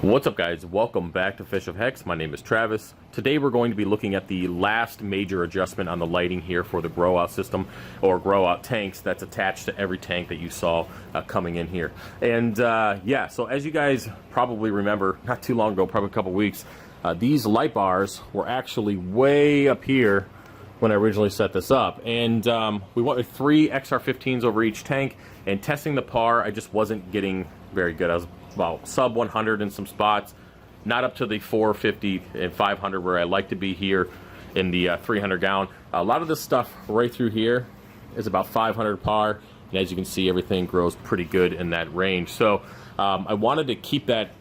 What's up, guys? Welcome back to Fish of Hex. My name is Travis. Today we're going to be looking at the last major adjustment on the lighting here for the grow out system or grow out tanks that's attached to every tank that you saw coming in here. And yeah, so as you guys probably remember, not too long ago, probably a couple weeks, these light bars were actually way up here when I originally set this up. And we went with 3 XR15s over each tank, and testing the par, I just wasn't getting very good. I was about sub 100 in some spots, not up to the 450 and 500 where I like to be here in the 300 gallon. A lot of this stuff right through here is about 500 par, and as you can see, everything grows pretty good in that range. So I wanted to keep that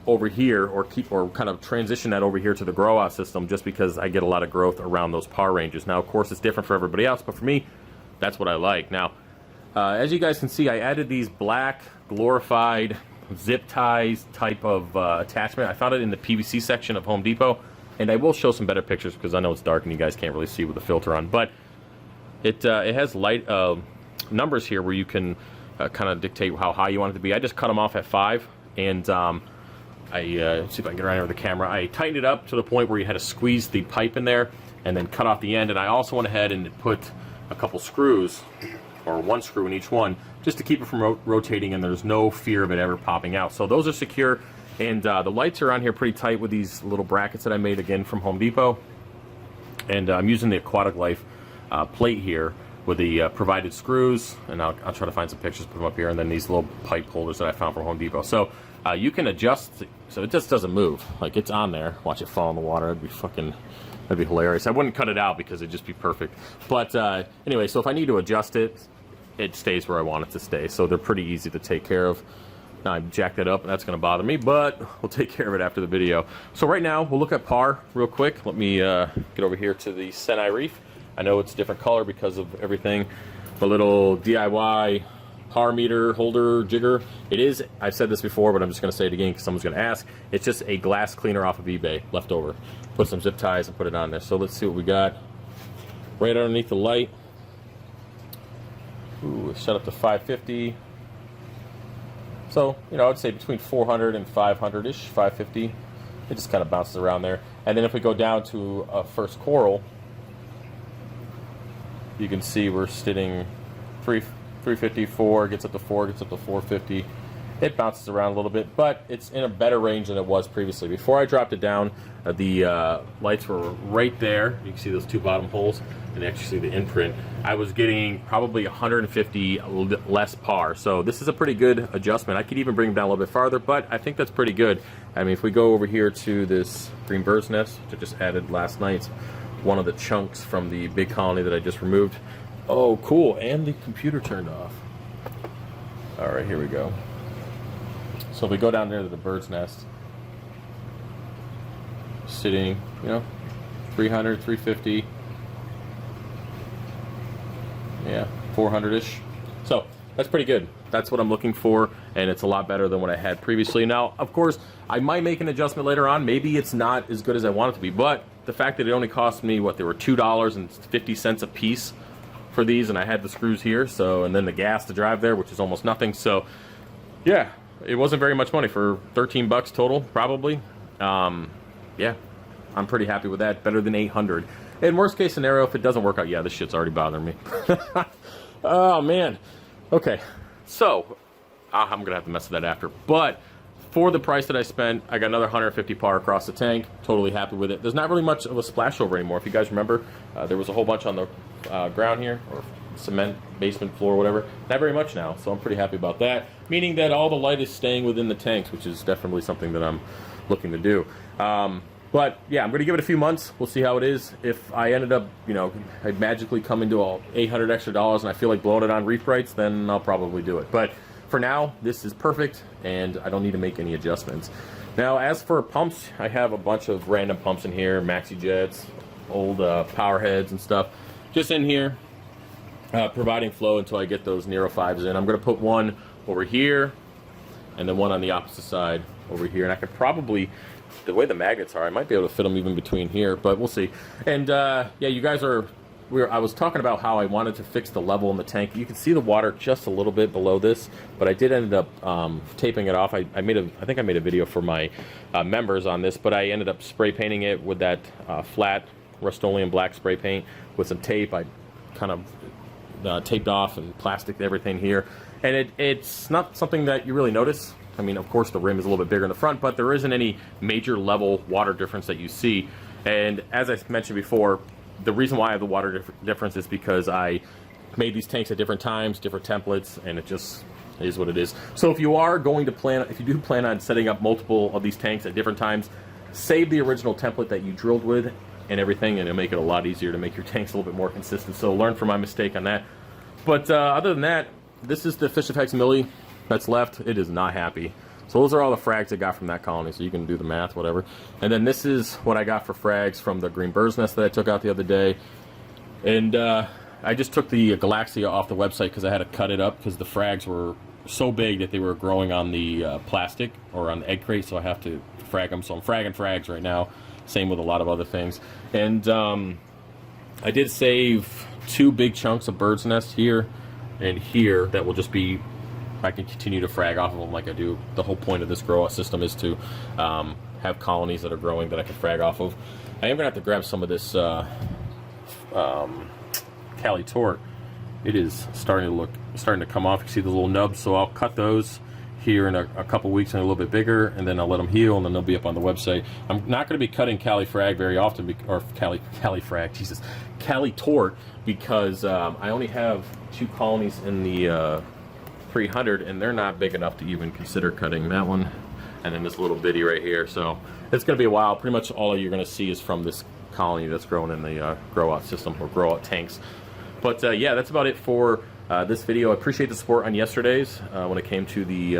over here, or kind of transition that over here to the grow out system, just because I get a lot of growth around those par ranges. Now, of course, it's different for everybody else, but for me, that's what I like. Now, as you guys can see, I added these black glorified zip ties type of attachment. I found it in the PVC section of Home Depot, and I will show some better pictures because I know it's dark and you guys can't really see with the filter on, but it has light numbers here where you can kind of dictate how high you want it to be. I just cut them off at 5, and let's see if I can get around here with the camera. I tightened it up to the point where you had to squeeze the pipe in there and then cut off the end, and I also went ahead and put a couple screws, or 1 screw in each one, just to keep it from rotating, and there's no fear of it ever popping out. So those are secure, and the lights are on here pretty tight with these little brackets that I made, again, from Home Depot. And I'm using the Aquatic Life plate here with the provided screws, and I'll try to find some pictures, put them up here, and then these little pipe holders that I found from Home Depot. So you can adjust, so it just doesn't move. Like, it's on there. Watch it fall in the water. That'd be hilarious. I wouldn't cut it out because it'd just be perfect. But anyway, so if I need to adjust it, it stays where I want it to stay. So they're pretty easy to take care of. Now, I jacked that up, and that's going to bother me, but we'll take care of it after the video. So right now, we'll look at par real quick. Let me get over here to the Senai Reef. I know it's a different color because of everything. A little DIY par meter holder jigger. It is, I've said this before, but I'm just going to say it again because someone's going to ask. It's just a glass cleaner off of eBay, left over. Put some zip ties and put it on there. So let's see what we got. Right underneath the light. Ooh, set up to 550. So, you know, I'd say between 400 and 500-ish, 550. It just kind of bounces around there. And then if we go down to a first coral, you can see we're sitting 354, gets up to 4, gets up to 450. It bounces around a little bit, but it's in a better range than it was previously. Before I dropped it down, the lights were right there. You can see those 2 bottom holes, and actually see the imprint. I was getting probably 150 less par, so this is a pretty good adjustment. I could even bring them down a little bit farther, but I think that's pretty good. I mean, if we go over here to this green bird's nest, which I just added last night, one of the chunks from the big colony that I just removed. Oh, cool, and the computer turned off. All right, here we go. So if we go down there to the bird's nest, sitting, you know, 300, 350, yeah, 400-ish. So that's pretty good. That's what I'm looking for, and it's a lot better than what I had previously. Now, of course, I might make an adjustment later on. Maybe it's not as good as I want it to be, but the fact that it only cost me, what, they were $2.50 a piece for these, and I had the screws here, so, and then the gas to drive there, which is almost nothing. So, yeah, it wasn't very much money for 13 bucks total, probably. Yeah, I'm pretty happy with that. Better than 800. In worst case scenario, if it doesn't work out, yeah, this shit's already bothering me. Oh, man. Okay, so I'm gonna have to mess with that after. But for the price that I spent, I got another 150 par across the tank. Totally happy with it. There's not really much of a splash over anymore. If you guys remember, there was a whole bunch on the ground here, or cement, basement floor, whatever. Not very much now, so I'm pretty happy about that. Meaning that all the light is staying within the tanks, which is definitely something that I'm looking to do. But yeah, I'm going to give it a few months. We'll see how it is. If I ended up, you know, I'd magically come into all $800 extra and I feel like blowing it on reef brights, then I'll probably do it. But for now, this is perfect, and I don't need to make any adjustments. Now, as for pumps, I have a bunch of random pumps in here, maxi jets, old power heads and stuff, just in here, providing flow until I get those Nero 5s in. I'm going to put one over here, and then one on the opposite side over here, and I could probably, the way the magnets are, I might be able to fit them even between here, but we'll see. And yeah, you guys are I was talking about how I wanted to fix the level in the tank. You can see the water just a little bit below this, but I did end up taping it off. I think I made a video for my members on this, but I ended up spray painting it with that flat Rust-Oleum black spray paint with some tape. I kind of taped off and plasticed everything here, and it's not something that you really notice. I mean, of course, the rim is a little bit bigger in the front, but there isn't any major level water difference that you see. And as I mentioned before, the reason why I have the water difference is because I made these tanks at different times, different templates, and it just is what it is. So if you do plan on setting up multiple of these tanks at different times, save the original template that you drilled with and everything, and it'll make it a lot easier to make your tanks a little bit more consistent. So learn from my mistake on that. But other than that, this is the FishOfHex Millie that's left. It is not happy. So those are all the frags I got from that colony, so you can do the math, whatever. And then this is what I got for frags from the green bird's nest that I took out the other day. And I just took the Galaxia off the website because I had to cut it up because the frags were so big that they were growing on the plastic or on the egg crate, so I have to frag them. So I'm fragging frags right now. Same with a lot of other things. And I did save 2 big chunks of bird's nest here and here that will just be, I can continue to frag off of them like I do. The whole point of this grow out system is to have colonies that are growing that I can frag off of. I am gonna have to grab some of this Cali Tort. It is starting to come off. You see the little nubs, so I'll cut those here in a couple weeks and a little bit bigger, and then I'll let them heal, and then they'll be up on the website. I'm not going to be cutting Cali Frag very often, or Cali Frag, Jesus, Cali Tort, because I only have 2 colonies in the 300, and they're not big enough to even consider cutting that one, and then this little bitty right here. So it's going to be a while. Pretty much all you're going to see is from this colony that's growing in the grow out system, or grow out tanks. But yeah, that's about it for this video. I appreciate the support on yesterday's when it came to the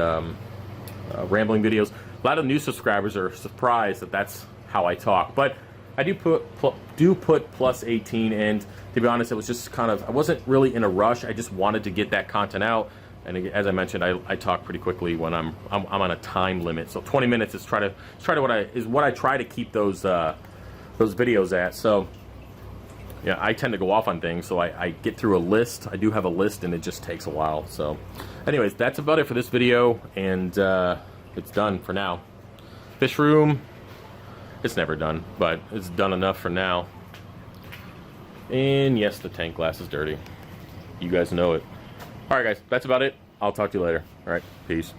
rambling videos. A lot of new subscribers are surprised that that's how I talk, but I do put plus 18, and to be honest, it was just kind of, I wasn't really in a rush. I just wanted to get that content out, and as I mentioned, I talk pretty quickly when I'm on a time limit. So 20 minutes is what I try to keep those videos at. So yeah, I tend to go off on things, so I get through a list. I do have a list, and it just takes a while. So anyways, that's about it for this video, and it's done for now. Fish room, it's never done, but it's done enough for now. And yes, the tank glass is dirty. You guys know it. All right, guys, that's about it. I'll talk to you later. All right, peace.